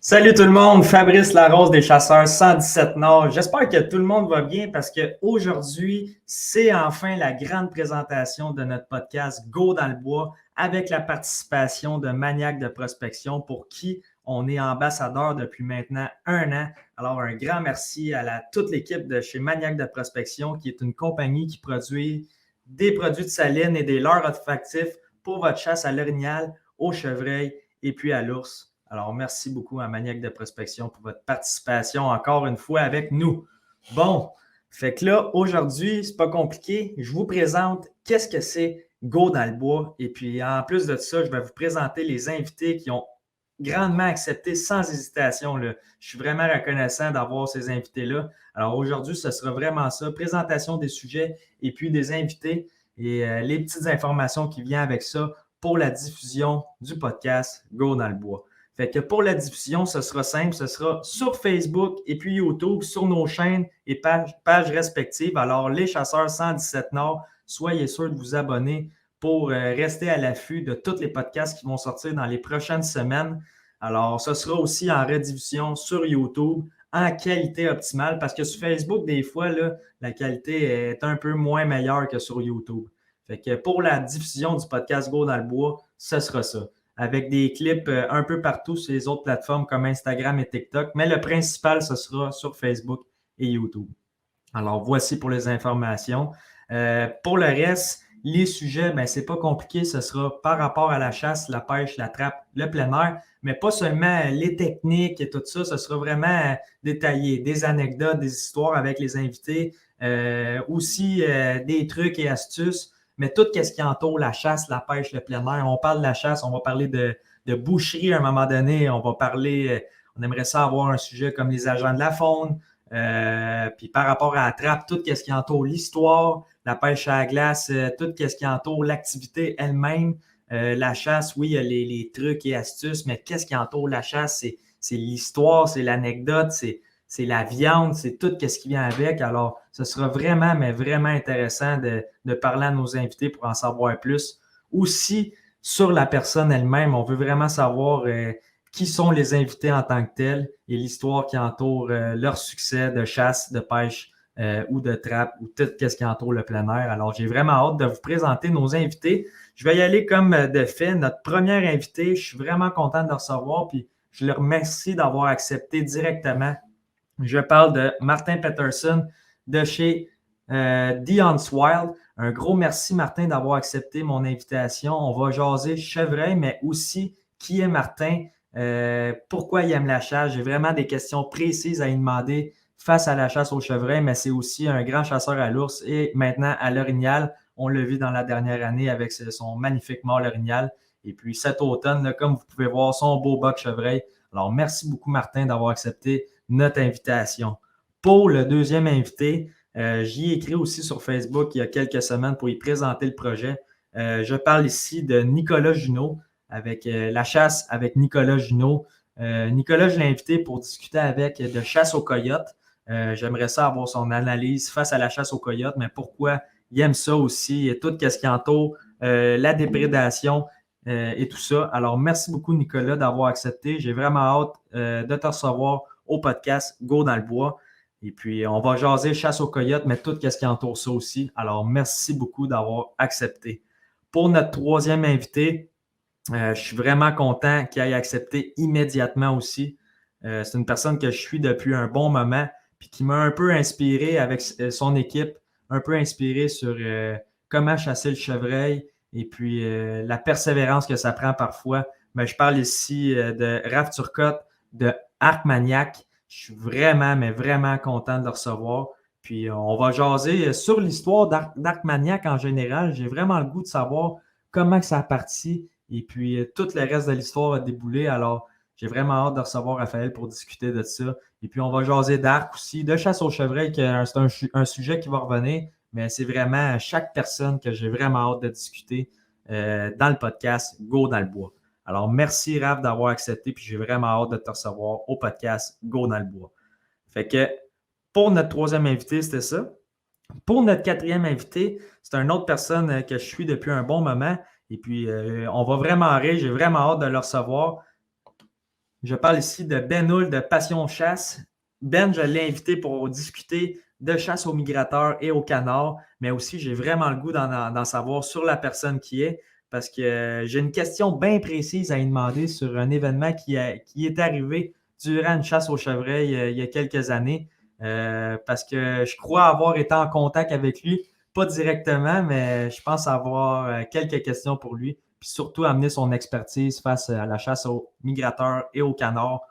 Salut tout le monde, Fabrice Larose des Chasseurs 117 Nord. J'espère que tout le monde va bien parce qu'aujourd'hui, c'est enfin la grande présentation de notre podcast Go dans le bois avec la participation de Maniac de prospection pour qui on est ambassadeur depuis maintenant 1 an. Alors, un grand merci à toute l'équipe de chez Maniac de prospection qui est une compagnie qui produit des produits de saline et des leurres olfactifs pour votre chasse à l'orignal, au chevreuil et puis à l'ours. Alors, merci beaucoup à Maniac de prospection pour votre participation encore une fois avec nous. Bon, fait que là, aujourd'hui, c'est pas compliqué. Je vous présente qu'est-ce que c'est Go dans le bois. Et puis, en plus de ça, je vais vous présenter les invités qui ont grandement accepté sans hésitation. Là. Je suis vraiment reconnaissant d'avoir ces invités-là. Alors, aujourd'hui, ce sera vraiment ça. Présentation des sujets et puis des invités et les petites informations qui viennent avec ça pour la diffusion du podcast Go dans le bois. Fait que pour la diffusion, ce sera simple, ce sera sur Facebook et puis YouTube, sur nos chaînes et pages respectives. Alors, les chasseurs 117 Nord, soyez sûrs de vous abonner pour rester à l'affût de tous les podcasts qui vont sortir dans les prochaines semaines. Alors, ce sera aussi en rediffusion sur YouTube en qualité optimale parce que sur Facebook, des fois, là, la qualité est un peu moins meilleure que sur YouTube. Fait que pour la diffusion du podcast Go dans le bois, ce sera ça avec des clips un peu partout sur les autres plateformes comme Instagram et TikTok, mais le principal, ce sera sur Facebook et YouTube. Alors, voici pour les informations. Pour le reste, les sujets, ben, c'est pas compliqué. Ce sera par rapport à la chasse, la pêche, la trappe, le plein air, mais pas seulement les techniques et tout ça. Ce sera vraiment détaillé. Des anecdotes, des histoires avec les invités, aussi des trucs et astuces, mais tout ce qui entoure la chasse, la pêche, le plein air. On parle de la chasse, on va parler de boucherie à un moment donné. On va parler, on aimerait ça avoir un sujet comme les agents de la faune. Puis par rapport à la trappe, tout ce qui entoure l'histoire, la pêche à la glace, tout ce qui entoure l'activité elle-même, la chasse, oui, il y a les trucs et astuces, mais qu'est-ce qui entoure la chasse? C'est l'histoire, c'est l'anecdote, c'est la viande, c'est tout ce qui vient avec. Alors, ce sera vraiment, mais vraiment intéressant de parler à nos invités pour en savoir plus. Aussi, sur la personne elle-même, on veut vraiment savoir qui sont les invités en tant que tels et l'histoire qui entoure leur succès de chasse, de pêche ou de trappe ou tout ce qui entoure le plein air. Alors, j'ai vraiment hâte de vous présenter nos invités. Je vais y aller comme de fait. Notre premier invité, je suis vraiment content de le recevoir puis je le remercie d'avoir accepté directement. Je parle de Martin Peterson de chez Dion's Wild. Un gros merci, Martin, d'avoir accepté mon invitation. On va jaser chevreuil, mais aussi qui est Martin, pourquoi il aime la chasse. J'ai vraiment des questions précises à lui demander face à la chasse au chevreuil, mais c'est aussi un grand chasseur à l'ours et maintenant à l'orignal. On l'a vu dans la dernière année avec son magnifique mâle orignal. Et puis cet automne, là, comme vous pouvez voir, son beau boc chevreuil. Alors, merci beaucoup, Martin, d'avoir accepté notre invitation. Pour le deuxième invité, j'y ai écrit aussi sur Facebook il y a quelques semaines pour y présenter le projet. Je parle ici de Nicolas Junot avec la chasse avec Nicolas Junot. Nicolas, je l'ai invité pour discuter avec de chasse aux coyotes. J'aimerais ça avoir son analyse face à la chasse aux coyotes, mais pourquoi il aime ça aussi et tout ce qui entoure la déprédation et tout ça. Alors, merci beaucoup, Nicolas, d'avoir accepté. J'ai vraiment hâte de te recevoir au podcast Go dans le bois. Et puis, on va jaser chasse aux coyotes, mais tout ce qui entoure ça aussi. Alors, merci beaucoup d'avoir accepté. Pour notre troisième invité, je suis vraiment content qu'il ait accepté immédiatement aussi. C'est une personne que je suis depuis un bon moment, puis qui m'a un peu inspiré avec son équipe, un peu inspiré sur comment chasser le chevreuil et puis la persévérance que ça prend parfois. Mais je parle ici de Raph Turcotte, de Arc Maniac. Je suis vraiment, mais vraiment content de le recevoir. Puis on va jaser sur l'histoire d'Arc Maniac en général. J'ai vraiment le goût de savoir comment que ça a parti et puis tout le reste de l'histoire a déboulé. Alors, j'ai vraiment hâte de recevoir Raphaël pour discuter de ça. Et puis, on va jaser d'arc aussi, de chasse au chevreuil, que c'est un sujet qui va revenir, mais c'est vraiment chaque personne que j'ai vraiment hâte de discuter dans le podcast Go dans le bois. Alors, merci Raph d'avoir accepté, puis j'ai vraiment hâte de te recevoir au podcast Go dans le bois. Fait que pour notre troisième invité, c'était ça. Pour notre quatrième invité, c'est une autre personne que je suis depuis un bon moment. Et puis, on va vraiment rire. J'ai vraiment hâte de le recevoir. Je parle ici de Ben Hull de Passion Chasse. Ben, je l'ai invité pour discuter de chasse aux migrateurs et aux canards, mais aussi j'ai vraiment le goût d'en savoir sur la personne qui est, parce que j'ai une question bien précise à lui demander sur un événement qui est arrivé durant une chasse au chevreuil il y a quelques années, parce que je crois avoir été en contact avec lui, pas directement, mais je pense avoir quelques questions pour lui, puis surtout amener son expertise face à la chasse aux migrateurs et aux canards.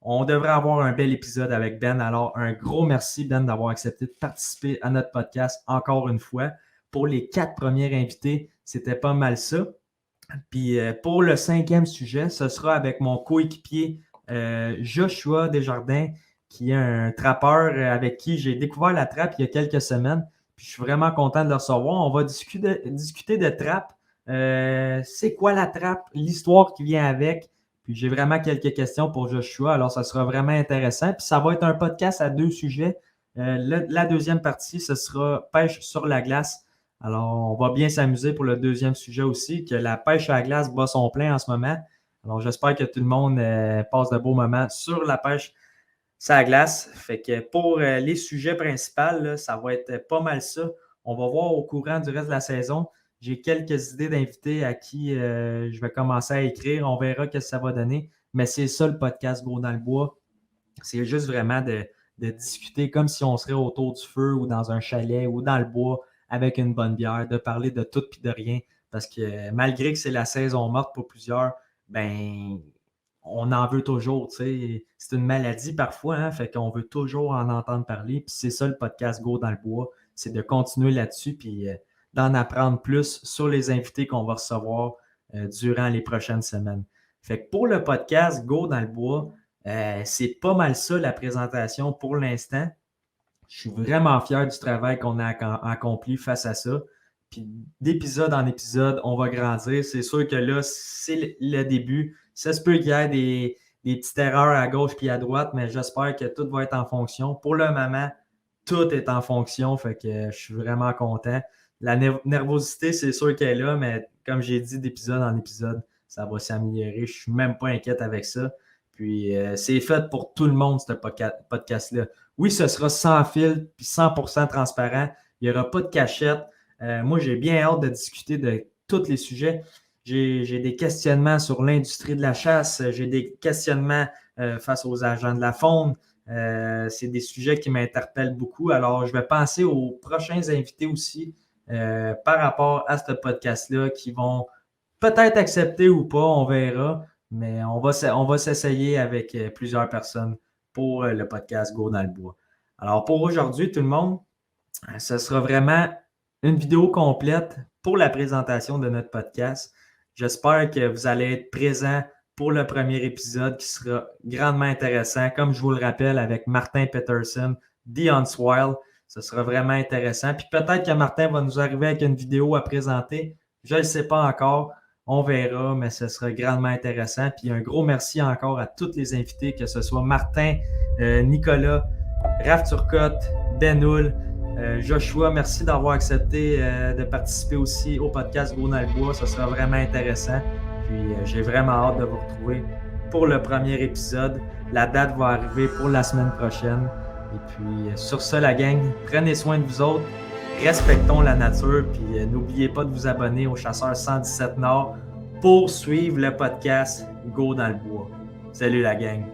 On devrait avoir un bel épisode avec Ben. Alors, un gros merci, Ben, d'avoir accepté de participer à notre podcast encore une fois. Pour les 4 premiers invités, c'était pas mal ça. Puis pour le 5e sujet, ce sera avec mon coéquipier Joshua Desjardins, qui est un trappeur avec qui j'ai découvert la trappe il y a quelques semaines. Puis je suis vraiment content de le recevoir. On va discuter de trappe. C'est quoi la trappe? L'histoire qui vient avec. Puis j'ai vraiment quelques questions pour Joshua. Alors, ça sera vraiment intéressant. Puis ça va être un podcast à 2 sujets. La deuxième partie, ce sera pêche sur la glace. Alors, on va bien s'amuser pour le 2e sujet aussi, que la pêche à la glace bat son plein en ce moment. Alors, j'espère que tout le monde passe de beaux moments sur la pêche sur la glace. Fait que pour les sujets principaux, là, ça va être pas mal ça. On va voir au courant du reste de la saison. J'ai quelques idées d'invités à qui je vais commencer à écrire. On verra ce que ça va donner. Mais c'est ça le podcast Go dans le bois. C'est juste vraiment de discuter comme si on serait autour du feu ou dans un chalet ou dans le bois avec une bonne bière, de parler de tout et de rien. Parce que malgré que c'est la saison morte pour plusieurs, ben on en veut toujours. C'est une maladie parfois, hein, fait qu'on veut toujours en entendre parler. Puis c'est ça le podcast Go dans le bois, c'est de continuer là-dessus puis d'en apprendre plus sur les invités qu'on va recevoir durant les prochaines semaines. Fait que pour le podcast Go dans le bois, c'est pas mal ça la présentation pour l'instant. Je suis vraiment fier du travail qu'on a accompli face à ça. Puis d'épisode en épisode, on va grandir. C'est sûr que là, c'est le début. Ça se peut qu'il y ait des petites erreurs à gauche puis à droite, mais j'espère que tout va être en fonction. Pour le moment, tout est en fonction, fait que je suis vraiment content. La nervosité, c'est sûr qu'elle est là, mais comme j'ai dit d'épisode en épisode, ça va s'améliorer. Je ne suis même pas inquiète avec ça. Puis c'est fait pour tout le monde, ce podcast-là. Oui, ce sera sans fil puis 100% transparent. Il n'y aura pas de cachette. Moi, j'ai bien hâte de discuter de tous les sujets. J'ai des questionnements sur l'industrie de la chasse. J'ai des questionnements face aux agents de la faune. C'est des sujets qui m'interpellent beaucoup. Alors, je vais penser aux prochains invités aussi par rapport à ce podcast-là qui vont peut-être accepter ou pas, on verra. Mais on va s'essayer avec plusieurs personnes pour le podcast Go dans le bois. Alors, pour aujourd'hui, tout le monde, ce sera vraiment une vidéo complète pour la présentation de notre podcast. J'espère que vous allez être présents pour le premier épisode qui sera grandement intéressant. Comme je vous le rappelle, avec Martin Peterson, The Huntswild, ce sera vraiment intéressant. Puis peut-être que Martin va nous arriver avec une vidéo à présenter. Je ne le sais pas encore. On verra, mais ce sera grandement intéressant. Puis un gros merci encore à tous les invités, que ce soit Martin, Nicolas, Raph Turcotte, Ben Hull, Joshua. Merci d'avoir accepté de participer aussi au podcast Go dans le bois. Ce sera vraiment intéressant. Puis j'ai vraiment hâte de vous retrouver pour le premier épisode. La date va arriver pour la semaine prochaine. Et puis sur ce, la gang, prenez soin de vous autres. Respectons la nature, puis n'oubliez pas de vous abonner au Chasseur 117 Nord pour suivre le podcast Go dans le bois. Salut la gang!